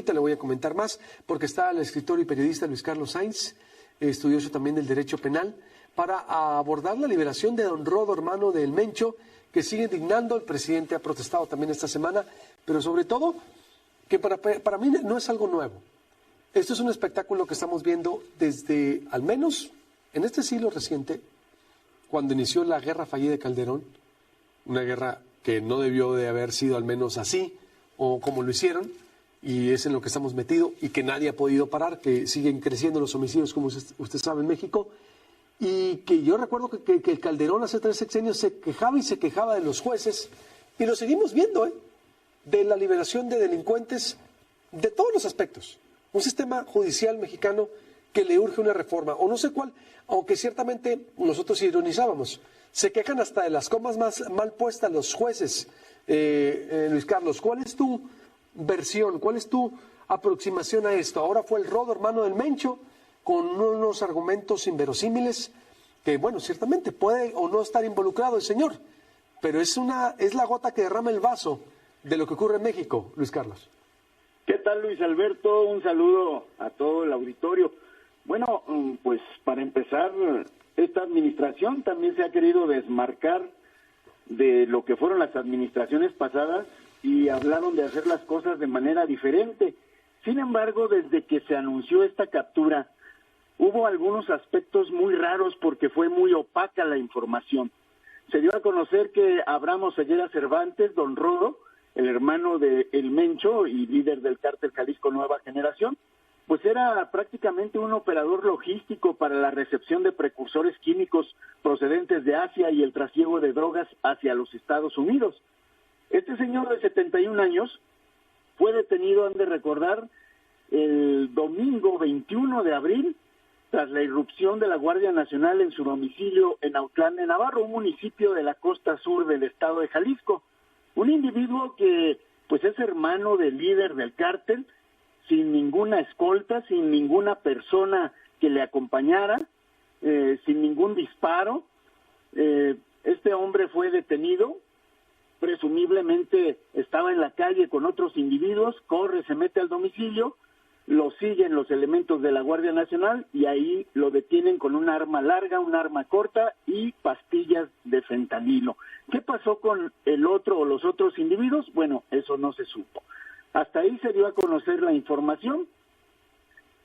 ahorita le voy a comentar más, porque está el escritor y periodista Luis Carlos Sainz, estudioso también del derecho penal, para abordar la liberación de don Rodo, hermano del Mencho, que sigue indignando. El presidente ha protestado también esta semana, pero sobre todo, que para mí no es algo nuevo. Esto es un espectáculo que estamos viendo desde, al menos, en este siglo reciente, cuando inició la guerra fallida de Calderón, una guerra que no debió de haber sido al menos así, o como lo hicieron, y es en lo que estamos metidos, y que nadie ha podido parar, que siguen creciendo los homicidios, como usted sabe, en México, y que yo recuerdo que Calderón hace 3 sexenios se quejaba y se quejaba de los jueces, y lo seguimos viendo, de la liberación de delincuentes, de todos los aspectos. Un sistema judicial mexicano que le urge una reforma, o no sé cuál, aunque ciertamente nosotros ironizábamos. Se quejan hasta de las comas más mal puestas los jueces. Luis Carlos, ¿cuál es tu versión, cuál es tu aproximación a esto? Ahora fue el Rodo, hermano del Mencho, con unos argumentos inverosímiles, que bueno, ciertamente puede o no estar involucrado el señor, pero es la gota que derrama el vaso de lo que ocurre en México, Luis Carlos. ¿Qué tal, Luis Alberto? Un saludo a todo el auditorio. Bueno, pues para empezar, esta administración también se ha querido desmarcar de lo que fueron las administraciones pasadas y hablaron de hacer las cosas de manera diferente. Sin embargo, desde que se anunció esta captura, hubo algunos aspectos muy raros porque fue muy opaca la información. Se dio a conocer que Abraham Oseguera Cervantes, don Rodo, el hermano de El Mencho y líder del cártel Jalisco Nueva Generación, pues era prácticamente un operador logístico para la recepción de precursores químicos procedentes de Asia y el trasiego de drogas hacia los Estados Unidos. Este señor de 71 años fue detenido, han de recordar, el domingo 21 de abril, tras la irrupción de la Guardia Nacional en su domicilio en Autlán de Navarro, un municipio de la costa sur del estado de Jalisco. Un individuo que pues es hermano del líder del cártel, sin ninguna escolta, sin ninguna persona que le acompañara, sin ningún disparo. Este hombre fue detenido, presumiblemente estaba en la calle con otros individuos, corre, se mete al domicilio, lo siguen los elementos de la Guardia Nacional y ahí lo detienen con un arma larga, un arma corta y pastillas de fentanilo. ¿Qué pasó con el otro o los otros individuos? Bueno, eso no se supo. Hasta ahí se dio a conocer la información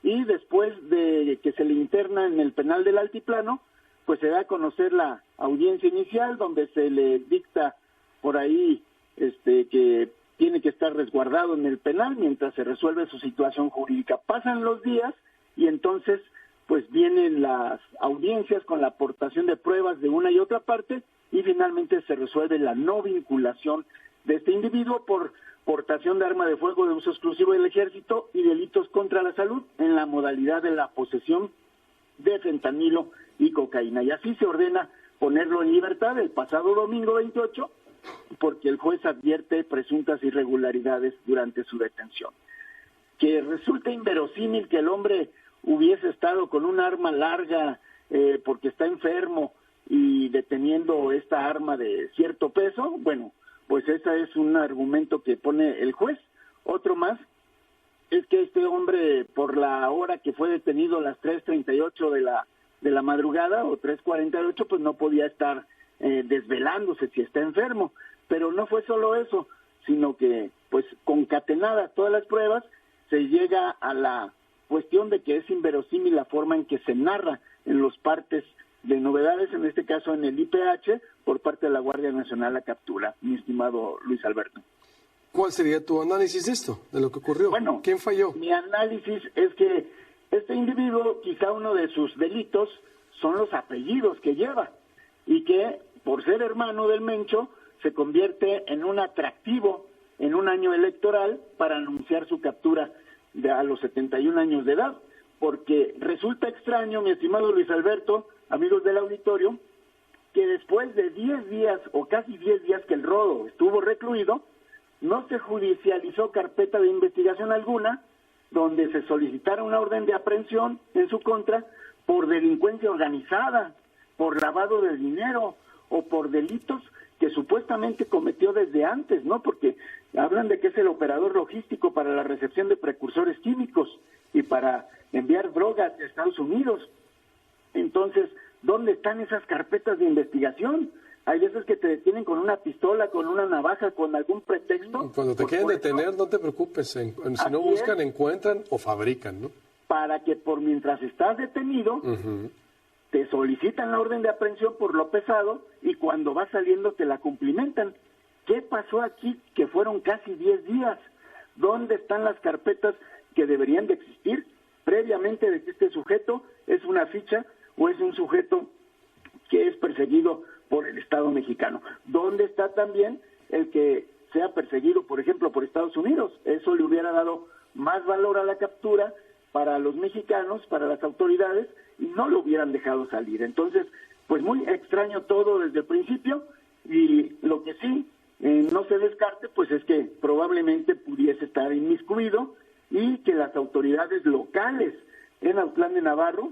y después de que se le interna en el penal del Altiplano, pues se da a conocer la audiencia inicial donde se le dicta por ahí que tiene que estar resguardado en el penal mientras se resuelve su situación jurídica. Pasan los días y entonces pues vienen las audiencias con la aportación de pruebas de una y otra parte y finalmente se resuelve la no vinculación de este individuo por portación de arma de fuego de uso exclusivo del ejército y delitos contra la salud en la modalidad de la posesión de fentanilo y cocaína. Y así se ordena ponerlo en libertad el pasado domingo 28 porque el juez advierte presuntas irregularidades durante su detención. Que resulta inverosímil que el hombre hubiese estado con un arma larga porque está enfermo y deteniendo esta arma de cierto peso, bueno, pues ese es un argumento que pone el juez. Otro más es que este hombre, por la hora que fue detenido a las 3:38 de la madrugada o 3:48, pues no podía estar desvelándose si está enfermo. Pero no fue solo eso, sino que, pues concatenadas todas las pruebas, se llega a la cuestión de que es inverosímil la forma en que se narra en los partes de novedades, en este caso en el IPH, por parte de la Guardia Nacional la captura, mi estimado Luis Alberto. ¿Cuál sería tu análisis de esto, de lo que ocurrió? Bueno, ¿quién falló? Mi análisis es que este individuo, quizá uno de sus delitos son los apellidos que lleva, y que, por ser hermano del Mencho, se convierte en un atractivo en un año electoral para anunciar su captura a los 71 años de edad, porque resulta extraño, mi estimado Luis Alberto, amigos del auditorio, que después de 10 días o casi 10 días que el Rodo estuvo recluido, no se judicializó carpeta de investigación alguna donde se solicitara una orden de aprehensión en su contra por delincuencia organizada, por lavado de dinero o por delitos que supuestamente cometió desde antes, ¿no? Porque hablan de que es el operador logístico para la recepción de precursores químicos y para enviar drogas a Estados Unidos. Entonces, ¿dónde están esas carpetas de investigación? Hay veces que te detienen con una pistola, con una navaja, con algún pretexto. Cuando te quieren detener, no te preocupes. Si no buscan, encuentran o fabrican, ¿no? Para que mientras estás detenido, te solicitan la orden de aprehensión por lo pesado y cuando vas saliendo te la cumplimentan. ¿Qué pasó aquí? Que fueron casi 10 días. ¿Dónde están las carpetas que deberían de existir previamente de que este sujeto es una ficha o es un sujeto que es perseguido por el Estado mexicano? ¿Dónde está también el que sea perseguido, por ejemplo, por Estados Unidos? Eso le hubiera dado más valor a la captura para los mexicanos, para las autoridades, y no lo hubieran dejado salir. Entonces, pues muy extraño todo desde el principio, y lo que sí no se descarte, pues es que probablemente pudiese estar inmiscuido y que las autoridades locales en Autlán de Navarro,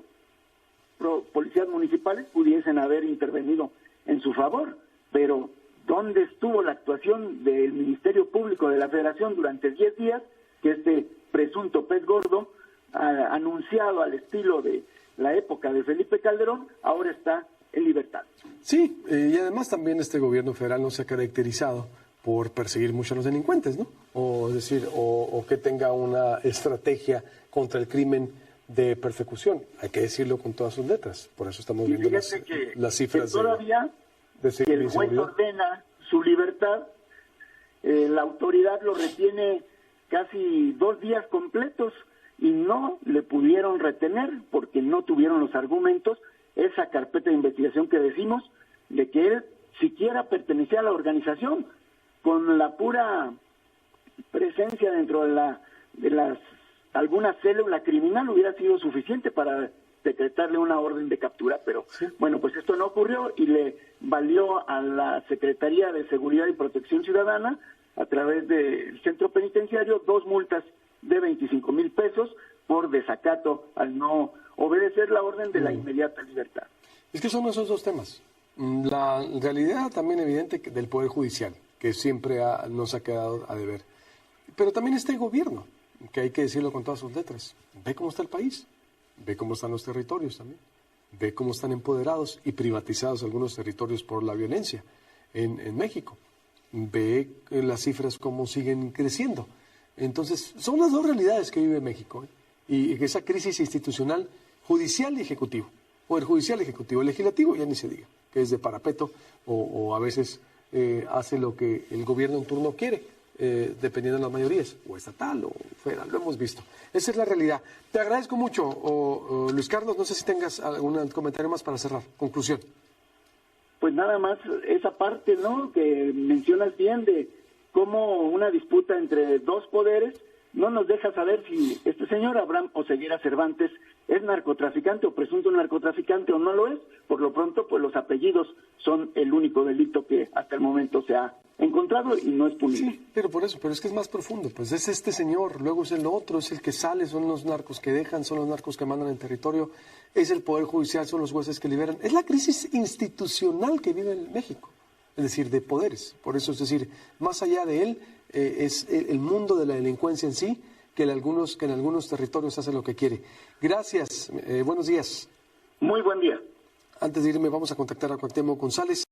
policías municipales, pudiesen haber intervenido en su favor. Pero ¿dónde estuvo la actuación del Ministerio Público de la Federación durante 10 días que este presunto pez gordo, anunciado al estilo de la época de Felipe Calderón, ahora está en libertad? Sí, y además también este gobierno federal no se ha caracterizado por perseguir mucho a los delincuentes, ¿no? O decir, o que tenga una estrategia contra el crimen de persecución. Hay que decirlo con todas sus letras. Por eso estamos viendo las cifras que todavía que el juez ordena su libertad, la autoridad lo retiene casi 2 días completos y no le pudieron retener porque no tuvieron los argumentos, esa carpeta de investigación que decimos, de que él siquiera pertenecía a la organización. Con la pura presencia dentro de alguna célula criminal hubiera sido suficiente para decretarle una orden de captura, pero bueno, pues esto no ocurrió y le valió a la Secretaría de Seguridad y Protección Ciudadana, a través del centro penitenciario, 2 multas de 25,000 pesos por desacato al no obedecer la orden de la inmediata libertad. Es que son esos 2 temas. La realidad también evidente del Poder Judicial, que siempre nos ha quedado a deber. Pero también está el gobierno, que hay que decirlo con todas sus letras. Ve cómo está el país, ve cómo están los territorios también, ve cómo están empoderados y privatizados algunos territorios por la violencia en México. Ve las cifras cómo siguen creciendo. Entonces, son las 2 realidades que vive México, ¿eh? Y esa crisis institucional, judicial y ejecutivo, poder judicial, ejecutivo, legislativo, ya ni se diga, que es de parapeto o a veces hace lo que el gobierno en turno quiere, dependiendo de las mayorías, o estatal o federal, lo hemos visto. Esa es la realidad. Te agradezco mucho, Luis Carlos, no sé si tengas algún comentario más para cerrar, conclusión. Pues nada más esa parte, ¿no?, que mencionas bien de cómo una disputa entre 2 poderes no nos deja saber si este señor Abraham Oseguera Cervantes es narcotraficante o presunto narcotraficante o no lo es. Por lo pronto, pues los apellidos son el único delito que hasta el momento se ha encontrado y no es punible. Sí, pero es que es más profundo, pues es este señor, luego es el otro, es el que sale, son los narcos que dejan, son los narcos que mandan en territorio, es el Poder Judicial, son los jueces que liberan. Es la crisis institucional que vive en México, es decir, de poderes. Por eso, es decir, más allá de él, es el mundo de la delincuencia en sí, que en algunos territorios hace lo que quiere. Gracias, buenos días. Muy buen día. Antes de irme, vamos a contactar a Cuauhtémoc González.